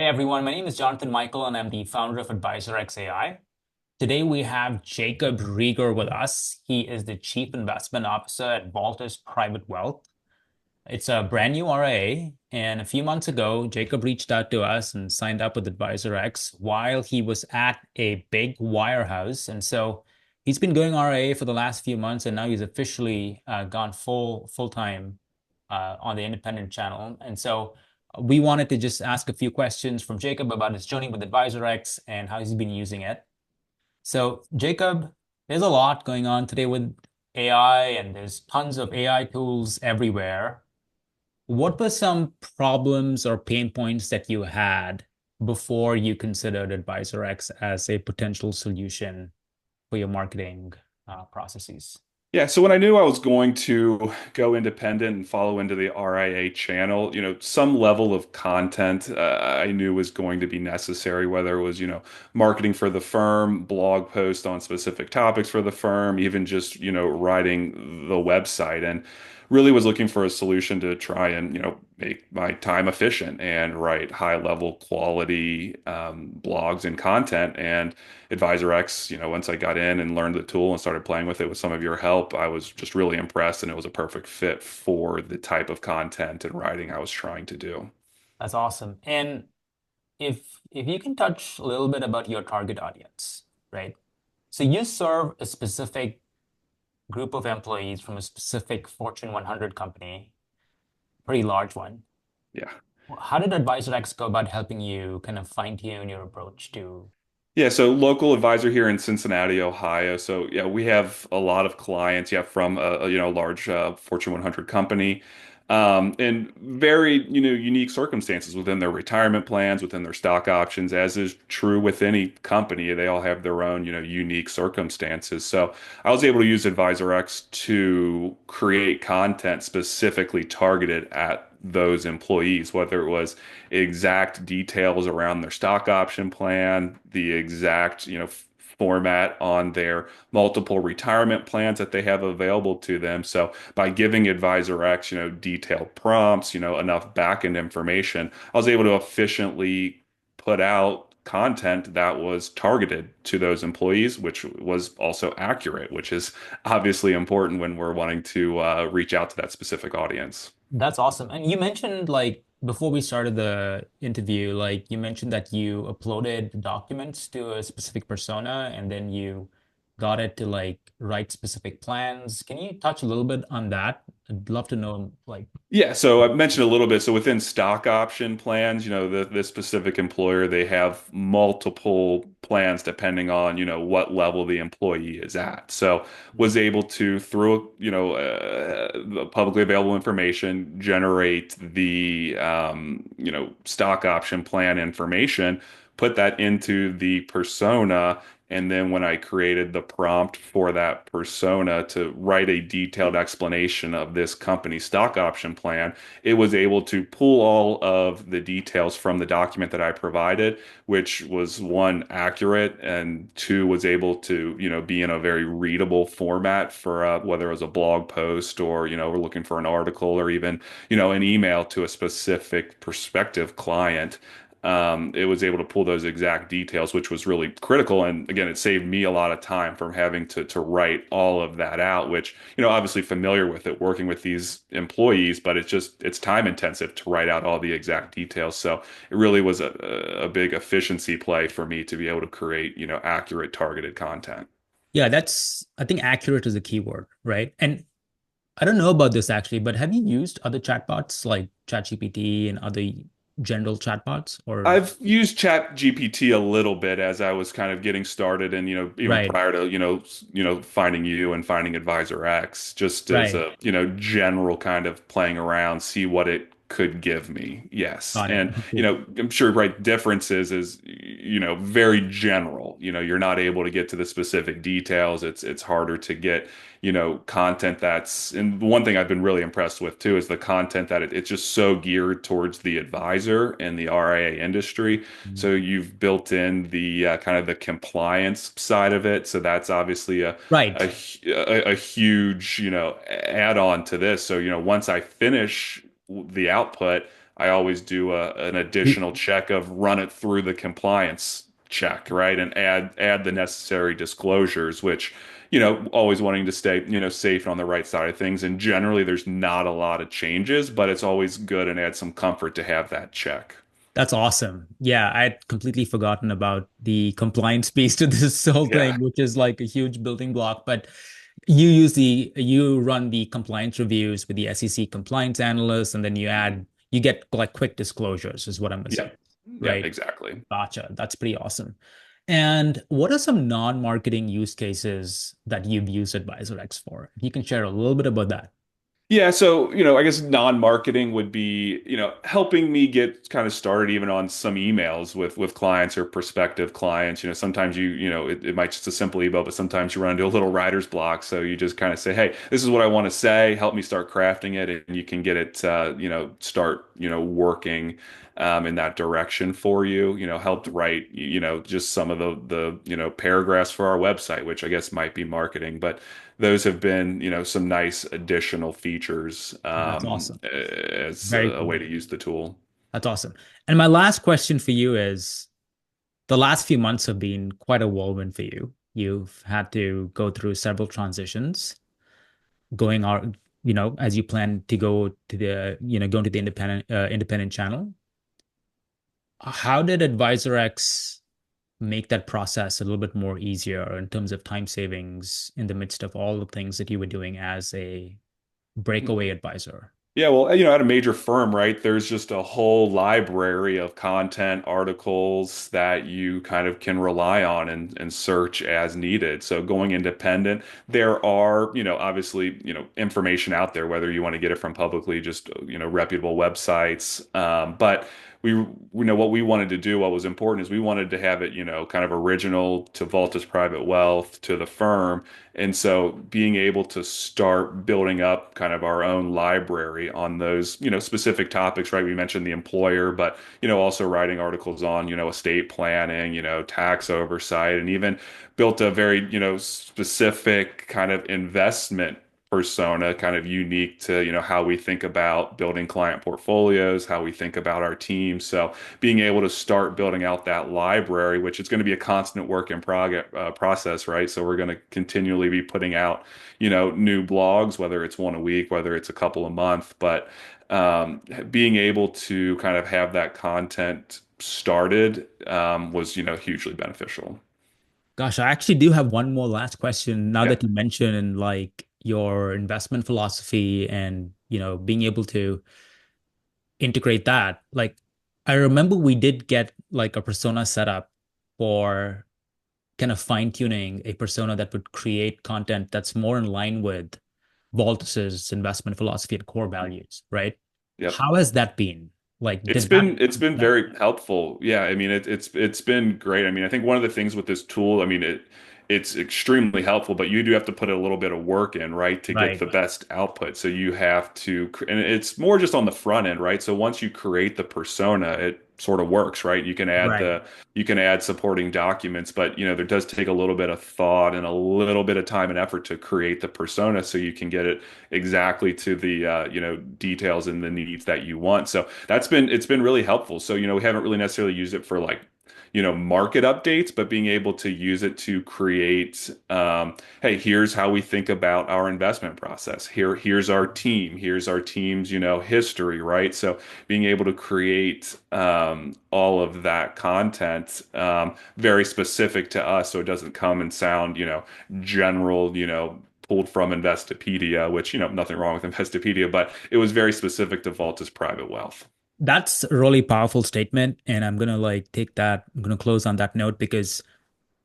Hey everyone, my name is Jonathan Michael and I'm the founder of AdvisorX AI. Today we have Jacob Rieger with us. He is the Chief Investment Officer at Vaultis Private Wealth. It's a brand new RIA, and a few months ago, Jacob reached out to us and signed up with AdvisorX while he was at a big wirehouse. And so he's been going RIA for the last few months, and now he's officially gone full time on the independent channel. And so we wanted to just ask a few questions from Jacob about his journey with AdvisorX and how he's been using it. So, Jacob, there's a lot going on today with AI, and there's tons of AI tools everywhere. What were some problems or pain points that you had before you considered AdvisorX as a potential solution for your marketing processes? Yeah, so when I knew I was going to go independent and follow into the RIA channel, some level of content I knew was going to be necessary, whether it was, marketing for the firm, blog post on specific topics for the firm, even just, writing the website. And really was looking for a solution to try and, make my time efficient and write high level quality blogs and content. And AdvisorX, once I got in and learned the tool and started playing with it with some of your help, I was just really impressed, and it was a perfect fit for the type of content and writing I was trying to do. That's awesome. And if you can touch a little bit about your target audience, right? So you serve a specific group of employees from a specific Fortune 100 company, pretty large one. Yeah. How did AdvisorX go about helping you kind of fine-tune your approach to? Yeah, so local advisor here in Cincinnati, Ohio. So yeah, we have a lot of clients, yeah, from a large Fortune 100 company, and very unique circumstances within their retirement plans, within their stock options, as is true with any company. They all have their own unique circumstances. So I was able to use AdvisorX to create content specifically targeted at those employees, whether it was exact details around their stock option plan, the exact, format on their multiple retirement plans that they have available to them. So by giving AdvisorX, detailed prompts, enough backend information, I was able to efficiently put out content that was targeted to those employees, which was also accurate, which is obviously important when we're wanting to reach out to that specific audience. That's awesome. And you mentioned like before we started the interview, like you mentioned that you uploaded documents to a specific persona and then you got it to like write specific plans. Can you touch a little bit on that? I'd love to know like Yeah, so I mentioned a little bit. So within stock option plans, this specific employer, they have multiple plans depending on, what level the employee is at. So was able to, through, the publicly available information, generate the, stock option plan information, put that into the persona. And then when I created the prompt for that persona to write a detailed explanation of this company's stock option plan, it was able to pull all of the details from the document that I provided, which was one, accurate, and two, was able to, be in a very readable format for whether it was a blog post or, we're looking for an article or even, an email to a specific prospective client. It was able to pull those exact details, which was really critical. And again, it saved me a lot of time from having to write all of that out, which, obviously familiar with it, working with these employees, but it's time intensive to write out all the exact details. So it really was a big efficiency play for me to be able to create, accurate targeted content. yeah, that's I think accurate is a key word, right? And I don't know about this actually, but have you used other chatbots like ChatGPT and other general chatbots or I've used Chat GPT a little bit as I was kind of getting started and even right, prior to finding you and finding Advisor X, just as right. a general kind of playing around, see what it could give me. Yes. Got it. And Cool. I'm sure, right, differences is very general. You're not able to get to the specific details. It's harder to get content that's, and one thing I've been really impressed with too is the content that it's just so geared towards the advisor and the RIA industry. So you've built in the kind of the compliance side of it. So that's obviously Right. a, a huge, add on to this. So, once I finish the output, I always do an additional check of run it through the compliance check, right? And add the necessary disclosures, which, always wanting to stay, safe and on the right side of things. And generally, there's not a lot of changes, but it's always good and add some comfort to have that check. That's awesome. Yeah, I'd completely forgotten about the compliance piece to this whole Yeah. thing, which is like a huge building block. But you run the compliance reviews with the SEC compliance analyst, and then you get like quick disclosures, is what I'm Yeah. assuming, Yeah, right? exactly. Gotcha. That's pretty awesome. And what are some non-marketing use cases that you've used AdvisorX for? If you can share a little bit about that. Yeah, so, I guess non-marketing would be, helping me get kind of started even on some emails with clients or prospective clients. Sometimes it might just a simple email, but sometimes you run into a little writer's block. So you just kind of say, hey, this is what I want to say. Help me start crafting it. And you can get it, start, working in that direction for you. Helped write, just some of the paragraphs for our website, which I guess might be marketing, but those have been, some nice additional features That's awesome. as Very a way cool. to use the tool. That's awesome. And my last question for you is the last few months have been quite a whirlwind for you. You've had to go through several transitions, going out, as you plan to go to go into the independent channel. How did AdvisorX make that process a little bit more easier in terms of time savings in the midst of all the things that you were doing as a breakaway advisor? Yeah, well, at a major firm, right, there's just a whole library of content, articles that you kind of can rely on and search as needed. So going independent, there are, obviously, information out there, whether you want to get it from publicly, just, reputable websites. But we know what we wanted to do, what was important is we wanted to have it, kind of original to Vaultis Private Wealth, to the firm. And so being able to start building up kind of our own library on those, specific topics, right? We mentioned the employer, but, also writing articles on, estate planning, tax oversight, and even built a very, specific kind of investment persona, kind of unique to, how we think about building client portfolios, how we think about our team. So being able to start building out that library, which is going to be a constant work in process, right? So we're going to continually be putting out, new blogs, whether it's one a week, whether it's a couple a month, but being able to kind of have that content started was, hugely beneficial. Gosh, I actually do have one more last question now Yeah. that you mentioned like your investment philosophy and, being able to integrate that. Like I remember we did get like a persona set up for kind of fine-tuning a persona that would create content that's more in line with Voltus's investment philosophy and core values, right? Yep. How has that been? Like, It's did that, been it's been that very helpful. Yeah, I mean it's been great. I mean, I think one of the things with this tool, I mean it's extremely helpful, but you do have to put a little bit of work in, right, to get right, the best output. So you have to, and it's more just on the front end, right? So once you create the persona, it sort of works, right? right. You can add supporting documents, but there does take a little bit of thought and a little bit of time and effort to create the persona so you can get it exactly to the details and the needs that you want. So it's been really helpful. So we haven't really necessarily used it for like market updates, but being able to use it to create, hey, here's how we think about our investment process. Here's our team. Here's our team's, history, right? So being able to create all of that content very specific to us, so it doesn't come and sound, general, pulled from Investopedia, which, nothing wrong with Investopedia, but it was very specific to Vaultis Private Wealth. That's a really powerful statement. And I'm gonna like take that, I'm gonna close on that note because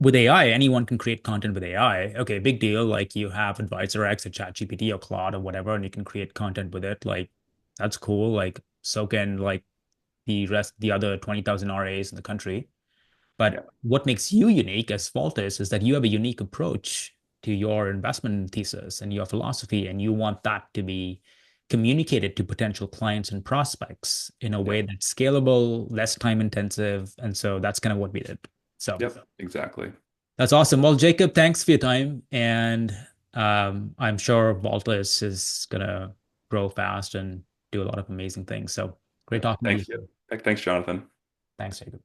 with AI, anyone can create content with AI. Okay, big deal. Like you have AdvisorX or ChatGPT or Claude or whatever, and you can create content with it. Like that's cool. Like so can like the other 20,000 RAs in the country. Yeah, But what makes you unique as Vaultus is that you have a unique approach to your investment thesis and your philosophy, and you want that to be communicated to potential clients and prospects in a yeah, way that's scalable, less time intensive. And so that's kind of what we did. So yep, exactly. that's awesome. Well, Jacob, thanks for your time. And I'm sure Vaultus is going to grow fast and do a lot of amazing things. So Great talking to you, Thanks. sir. Thanks, Jonathan. Thanks, Jacob.